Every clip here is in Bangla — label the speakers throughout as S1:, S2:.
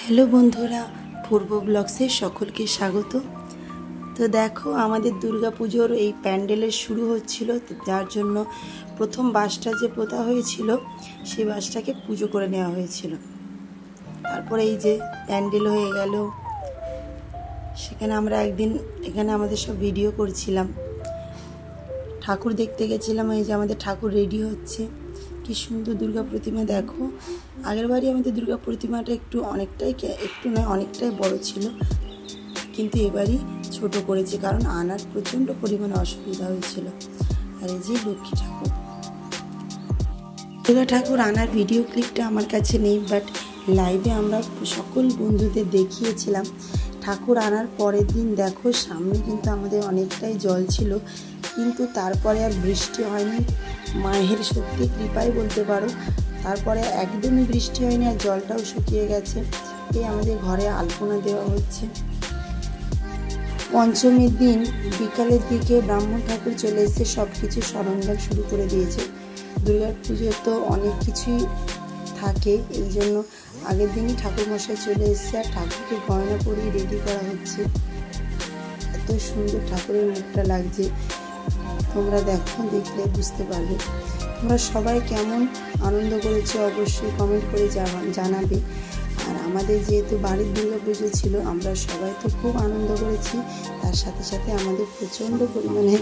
S1: হ্যালো বন্ধুরা, পূর্ব ব্লগসে সকলকে স্বাগত। তো দেখো, আমাদের দুর্গাপুজোর এই প্যান্ডেলের শুরু হচ্ছিল, যার জন্য প্রথম বাঁশটা যে পোতা হয়েছিল সেই বাঁশটাকে পুজো করে নেওয়া হয়েছিল। তারপরে এই যে প্যান্ডেল হয়ে গেল, সেখানে আমরা একদিন এখানে আমাদের সব ভিডিও করছিলাম, ঠাকুর দেখতে গেছিলাম। এই যে আমাদের ঠাকুর রেডি হচ্ছে, কি সুন্দর দুর্গা প্রতিমা। দেখো, আগের বারই আমাদের দুর্গা প্রতিমাটা অনেকটাই বড় ছিল, কিন্তু এবারই ছোট করেছে, কারণ আনার প্রচণ্ড পরিমাণে অসুবিধা হয়েছিল। আর এই যে লক্ষ্মী ঠাকুর, দুর্গা ঠাকুর আনার ভিডিও ক্লিপটা আমার কাছে নেই, বাট লাইভে আমরা সকল বন্ধুদের দেখিয়েছিলাম। ঠাকুর আনার পরের দিন দেখো, সামনে কিন্তু আমাদের অনেকটাই জল ছিল, কিন্তু তারপরে আর বৃষ্টি হয়নি। মায়ের সত্যি কৃপাই বলতে পারো। তারপরে একদমই বৃষ্টি হয়নি, আর জলটাও শুকিয়ে গেছে। এই আমাদের ঘরে আলপনা দেওয়া হচ্ছে। পঞ্চমীর দিন বিকালের দিকে ব্রাহ্মণ ঠাকুর চলে এসে সব কিছু সরঞ্জাম শুরু করে দিয়েছে। দুর্গা পুজো তো অনেক কিছুই থাকে, এই জন্য আগের দিনই ঠাকুর মশাই চলে এসছে, আর ঠাকুরকে গয়না পরিয়ে রেডি করা হচ্ছে। এত সুন্দর ঠাকুরের মুখটা লাগছে, তোমরা দেখলে বুঝতে পারবে। তোমরা সবাই কেমন আনন্দ করেছো অবশ্যই কমেন্ট করে জানাবে। আর আমাদের যেহেতু বাড়ির দুর্গা পুজো ছিল, আমরা সবাই তো খুব আনন্দ করেছি। তার সাথে সাথে আমাদের প্রচণ্ড পরিমাণে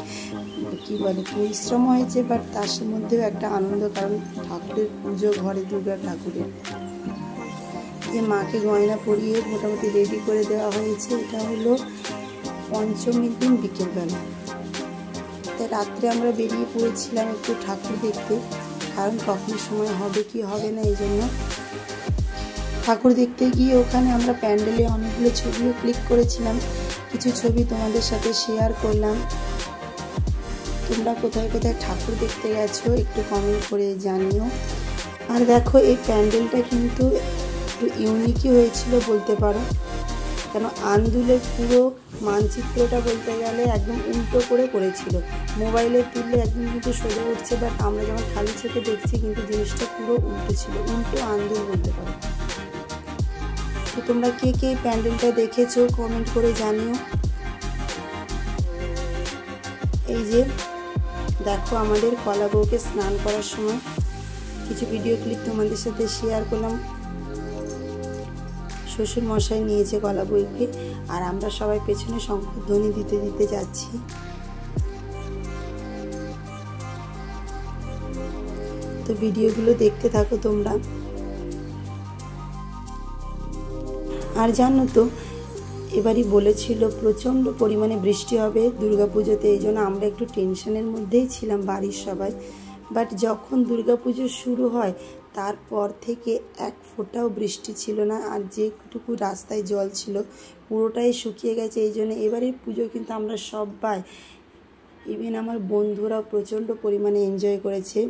S1: পরিশ্রম হয়েছে, বাট তার মধ্যেও একটা আনন্দ, কারণ ঠাকুরের পুজো ঘরে দুর্গা ঠাকুরের। যে মাকে গয়না পরিয়ে মোটামুটি রেডি করে দেওয়া হয়েছে। এটা হলো পঞ্চমীর দিন বিকেলবেলা। রাত্রে আমরা বেরিয়ে পড়েছিলাম একটু ঠাকুর দেখতে, কারণ কখন সময় হবে কি হবে না, এই জন্য ঠাকুর দেখতে গিয়ে ওখানে আমরা প্যান্ডেলে অনেকগুলো ছবিও ক্লিক করেছিলাম। কিছু ছবি তোমাদের সাথে শেয়ার করলাম। তোমরা কোথায় কোথায় ঠাকুর দেখতে গেছো একটু কমেন্ট করে জানিও। আর দেখো, এই প্যান্ডেলটা কিন্তু একটু ইউনিকই হয়েছিল বলতে পারো, কেন আন্দুলের পুরো মানচিত্রটা বলতে গেলে একদম উল্টো করে করেছিল। মোবাইলে তুললে একদম কিন্তু সোজা উঠছে, বাট আমরা যখন খালি চোখে দেখছি কিন্তু জিনিসটা পুরো উল্টো ছিল, উল্টো আন্দুল বলতে পারো। তো তোমরা কে কে প্যান্ডেলটা দেখেছো কমেন্ট করে জানিও। এই যে দেখো, আমাদের কলা বউকে স্নান করার সময় কিছু ভিডিও ক্লিপ তোমাদের সাথে শেয়ার করলাম। শ্বশুর মশাই নিয়েছে কলা বউকে, আর আমরা সবাই পেছনে শঙ্খধ্বনি দিতে দিতে যাচ্ছি। তো ভিডিওগুলো দেখতে থাকো তোমরা। আর জানো তো, এবারই বলেছিল প্রচণ্ড পরিমাণে বৃষ্টি হবে দুর্গাপুজোতে, এই জন্য আমরা একটু টেনশনের মধ্যেই ছিলাম বাড়ির সবাই। বাট যখন দুর্গাপুজো শুরু হয় তারপর থেকে এক ফোঁটাও বৃষ্টি ছিল না, আর যেটুকু রাস্তায় জল ছিল পুরোটাই শুকিয়ে গেছে। এই জন্য এবারের পুজো কিন্তু আমরা সবাই, ইভেন আমার বন্ধুরাও প্রচণ্ড পরিমাণে এনজয় করেছে,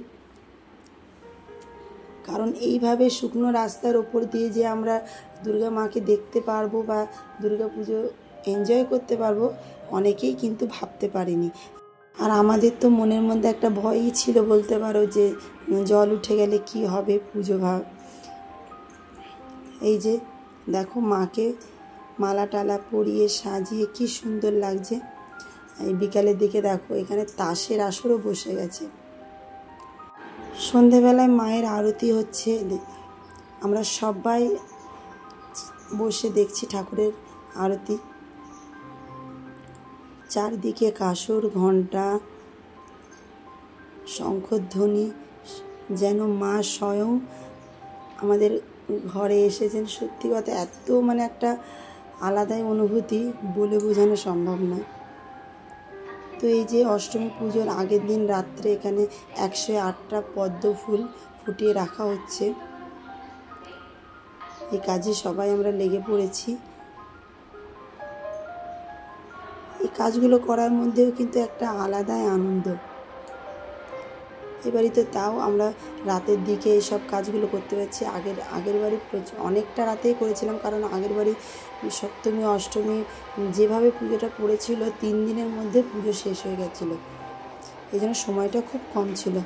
S1: কারণ এইভাবে শুকনো রাস্তার ওপর দিয়ে যে আমরা দুর্গা মাকে দেখতে পারবো বা দুর্গা পুজো এনজয় করতে পারবো, অনেকেই কিন্তু ভাবতে পারেনি। আর আমাদের তো মনের মধ্যে একটা ভয়ই ছিল বলতে পারো, যে জল উঠে গেলে কি হবে পুজো ভাব। এই যে দেখো, মাকে মালা টালা পরিয়ে সাজিয়ে কি সুন্দর লাগছে। এই বিকালের দিকে দেখো, এখানে তাসের আসরও বসে গেছে। সন্ধেবেলায় মায়ের আরতি হচ্ছে, আমরা সবাই বসে দেখছি ঠাকুরের আরতি। চারদিকে কাসর, ঘণ্টা, শঙ্খধ্বনি, যেন মা স্বয়ং আমাদের ঘরে এসেছেন। সত্যি কথা, এত একটা আলাদাই অনুভূতি, বলে বোঝানো সম্ভব নয়। তো এই যে অষ্টমী পুজোর আগের দিন রাত্রে এখানে 108টা পদ্ম ফুল ফুটিয়ে রাখা হচ্ছে। এই কাজে সবাই আমরা লেগে পড়েছি। এই কাজগুলো করার মধ্যেও কিন্তু একটা আলাদাই আনন্দ। এবারই তো তাও আমরা রাতের দিকে এইসব কাজগুলো করতে পারছি। আগের বাড়ি অনেকটা রাতেই করেছিলাম, কারণ আগের বাড়ি সপ্তমী অষ্টমী যেভাবে পুজোটা পড়েছিল 3 দিনের মধ্যে পুজো শেষ হয়ে গেছিলো, এই জন্য সময়টা খুব কম ছিল।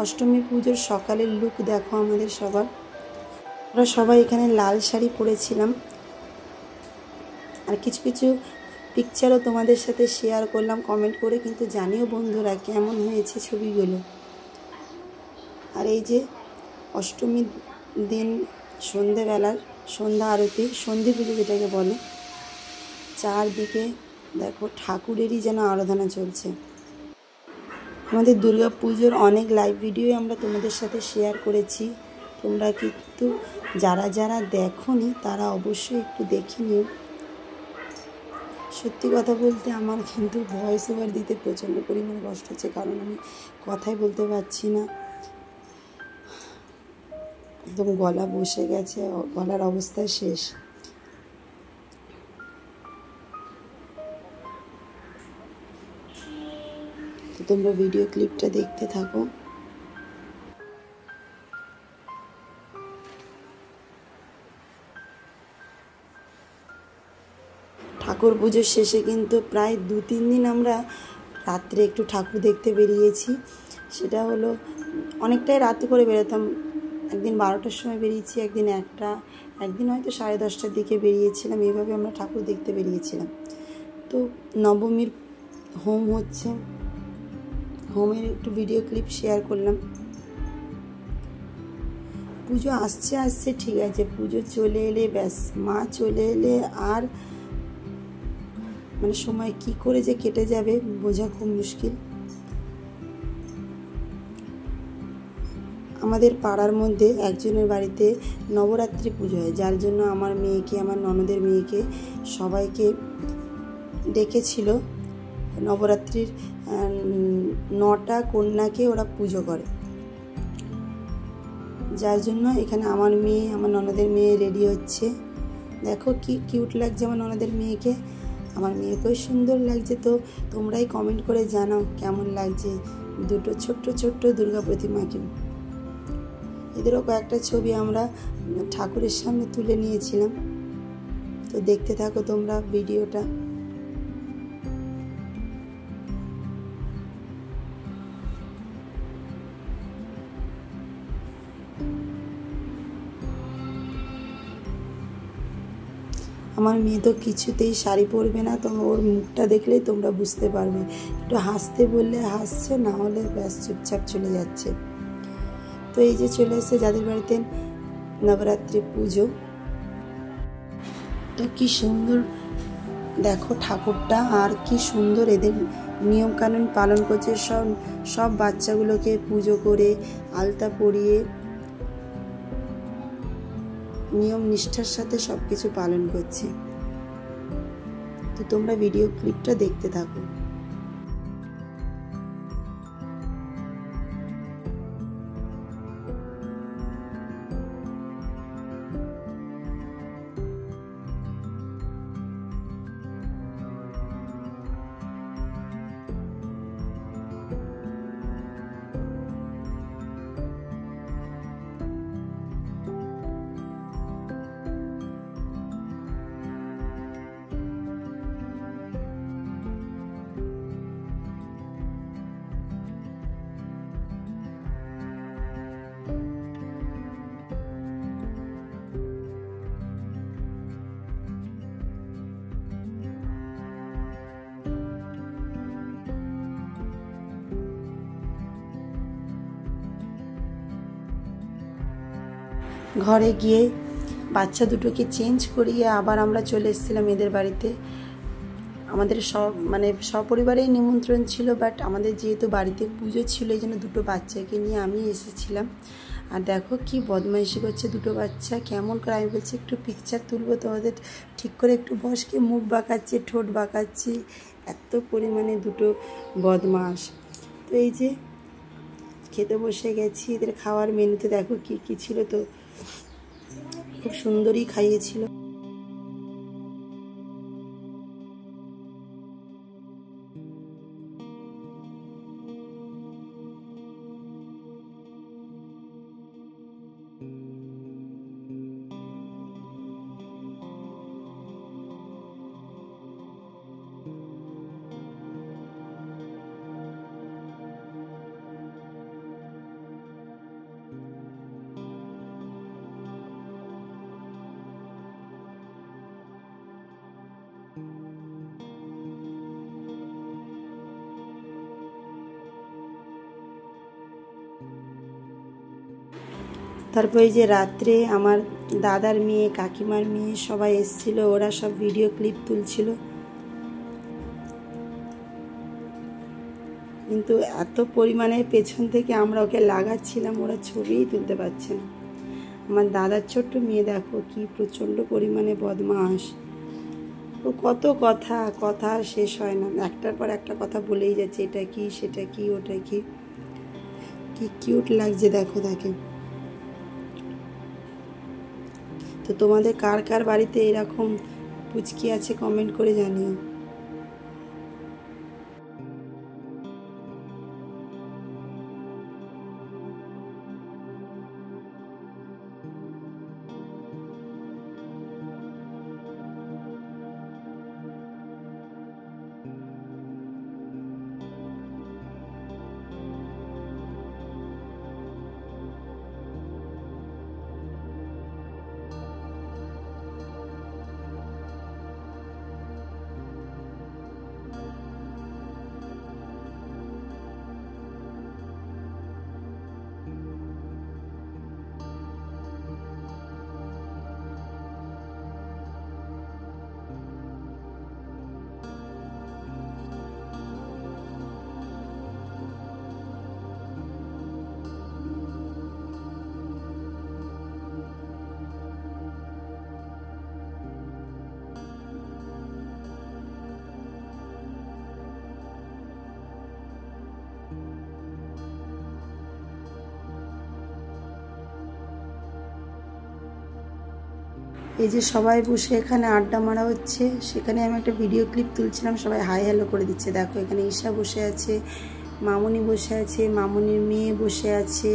S1: অষ্টমী পুজোর সকালের লুক দেখো আমাদের সবার। আমরা সবাই এখানে লাল শাড়ি পরেছিলাম, আর কিছু কিছু পিকচারও তোমাদের সাথে শেয়ার করলাম কমেন্ট করে, কিন্তু জানিও বন্ধুরা কেমন হয়েছে ছবিগুলো। আর এই যে অষ্টমীর দিন সন্ধেবেলার সন্ধ্যা আরতি, সন্ধি পুজো যেটাকে বলে, চারদিকে দেখো ঠাকুরেরই যেন আরাধনা চলছে। আমাদের দুর্গা পুজোর অনেক লাইভ ভিডিও আমরা তোমাদের সাথে শেয়ার করেছি, তোমরা কিন্তু যারা যারা দেখোনি তারা অবশ্যই একটু দেখে নিও। সত্যি কথা বলতে আমার কিন্তু ভয়েস ওভার দিতে প্রচণ্ড পরিমাণে কষ্ট হচ্ছে, কারণ আমি কথাই বলতে পারছি না, একদম গলা বসে গেছে, গলার অবস্থা শেষ। তো তোমরা ভিডিও ক্লিপটা দেখতে থাকো। ঠাকুর পুজোর শেষে কিন্তু প্রায় 2-3 দিন আমরা রাত্রে একটু ঠাকুর দেখতে বেরিয়েছি। সেটা হলো অনেকটাই রাতে করে বেরোতাম, একদিন 12টার সময় বেরিয়েছি, একদিন 1টা, একদিন হয়তো 10:30টার দিকে বেরিয়েছিলাম। এইভাবে আমরা ঠাকুর দেখতে বেরিয়েছিলাম। তো নবমীর হোম হচ্ছে, হোমের একটু ভিডিও ক্লিপ শেয়ার করলাম। পুজো আসছে ঠিক আছে, পুজো চলে এলে ব্যাস, মা চলে এলে আর মানে সময় কি করে যে কেটে যাবে বোঝা খুব মুশকিল। আমাদের পাড়ার মধ্যে একজনের বাড়িতে নবরাত্রি পুজো হয়, যার জন্য আমার মেয়েকে, আমার ননদের মেয়েকে সবাইকে ডেকেছিল। নবরাত্রির 9টা কন্যাকে ওরা পুজো করে, যার জন্য এখানে আমার মেয়ে, আমার ননদের মেয়ে রেডি হচ্ছে। দেখো কি কিউট লাগছে আমার ননদের মেয়েকে, আমার মেয়েকেও সুন্দর লাগছে। তো তোমরাই কমেন্ট করে জানাও কেমন লাগছে দুটো ছোট্ট ছোট্ট দুর্গা প্রতিমাকে। এদেরও কয়েকটা ছবি আমরা ঠাকুরের সামনে তুলে নিয়েছিলাম। তো দেখতে থাকো তোমরা ভিডিওটা। আমার মেয়ে তো কিছুতেই শাড়ি পরবে না, তো ওর মুখটা দেখলেই তোমরা বুঝতে পারবে। একটু হাসতে বললে হাসছে, না হলে ব্যাস চুপচাপ চলে যাচ্ছে। তো এই যে চলে এসেছে যাদের বাড়িতে নবরাত্রি পুজো। তো কি সুন্দর দেখো ঠাকুরটা, আর কি সুন্দর এদের নিয়মকানুন পালন করছে। সব বাচ্চাগুলোকে পুজো করে আলতা পরিয়ে নিয়ম নিষ্ঠার সাথে সব কিছু পালন করছে। তো তোমরা ভিডিও ক্লিপটা দেখতে থাকো। ঘরে গিয়ে বাচ্চা দুটোকে চেঞ্জ করিয়ে আবার আমরা চলে এসেছিলাম এদের বাড়িতে। আমাদের সপরিবারেই নিমন্ত্রণ ছিল, বাট আমাদের যেহেতু বাড়িতে পুজো ছিল এই জন্য দুটো বাচ্চাকে নিয়ে আমি এসেছিলাম। আর দেখো কি বদমাইশি করছে দুটো বাচ্চা, কেমন করে, আমি বলছি একটু পিকচার তুলবো তোমাদের, ঠিক করে একটু বসকে মুখ বাঁকাচ্ছে, ঠোঁট বাঁকাচ্ছে, এত পরিমাণে দুটো বদমাস। তো এই যে খেতে বসে গেছি, এদের খাওয়ার মেনুতে দেখো কি কি ছিল, তো খুব সুন্দরই খাইয়েছিল। তারপর এই যে রাত্রে আমার দাদার মেয়ে, কাকিমার মেয়ে সবাই এসেছিল, ওরা সব ভিডিও ক্লিপ তুলছিল, কিন্তু এত পরিমাণে পেছন থেকে আমরা ওকে লাগাচ্ছিলাম, ওরা ছবিই তুলতে পারছে না। আমার দাদার ছোট্ট মেয়ে দেখো কি প্রচণ্ড পরিমাণে বদমাস, ও কত কথা আর শেষ হয় না, একটার পর একটা কথা বলেই যাচ্ছে, এটা কি সেটা কি ওটা কি। কি কিউট লাগছে দেখো তাকে। তো তোমাদের কার কার বাড়িতে এরকম পুচকি আছে কমেন্ট করে জানিও। এই যে সবাই বসে এখানে আড্ডা মারা হচ্ছে, সেখানে আমি একটা ভিডিও ক্লিপ তুলছিলাম, সবাই হাই হ্যালো করে দিচ্ছে। দেখো এখানে ঈশা বসে আছে, মামুনি বসে আছে, মামুনির মেয়ে বসে আছে।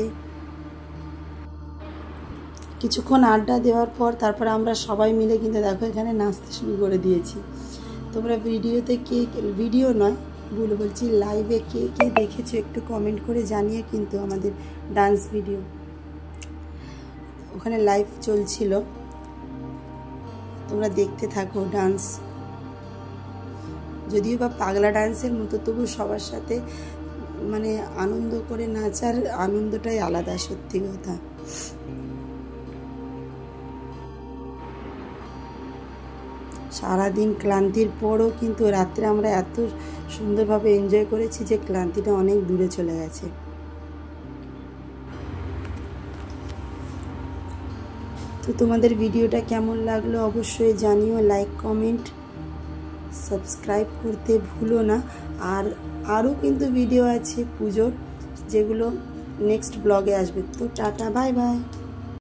S1: কিছুক্ষণ আড্ডা দেওয়ার পর তারপর আমরা সবাই মিলে কিন্তু দেখো এখানে নাচতে শুরু করে দিয়েছি। তোমরা ভিডিওতে ভিডিও নয় ভুল বলছি, লাইভে কে কে দেখেছো একটু কমেন্ট করে জানিয়ে কিন্তু আমাদের ডান্স ভিডিও ওখানে লাইভ চলছিল, তোমরা দেখতে থাকো ডান্স। যদিও বা পাগলা ডান্সের মতো, তবু সবার সাথে মানে আনন্দ করে নাচার আনন্দটাই আলাদা, সত্যি কথা। সারাদিন ক্লান্তির পরও কিন্তু রাত্রে আমরা এত সুন্দরভাবে এনজয় করেছি যে ক্লান্তিটা অনেক দূরে চলে গেছে। তো তোমাদের ভিডিওটা কেমন লাগলো অবশ্যই জানিও, লাইক কমেন্ট সাবস্ক্রাইব করতে ভুলো না। আর আরও কিন্তু ভিডিও আছে পুজোর, যেগুলো নেক্সট ব্লগে আসবে। তো টাটা, বাই বাই।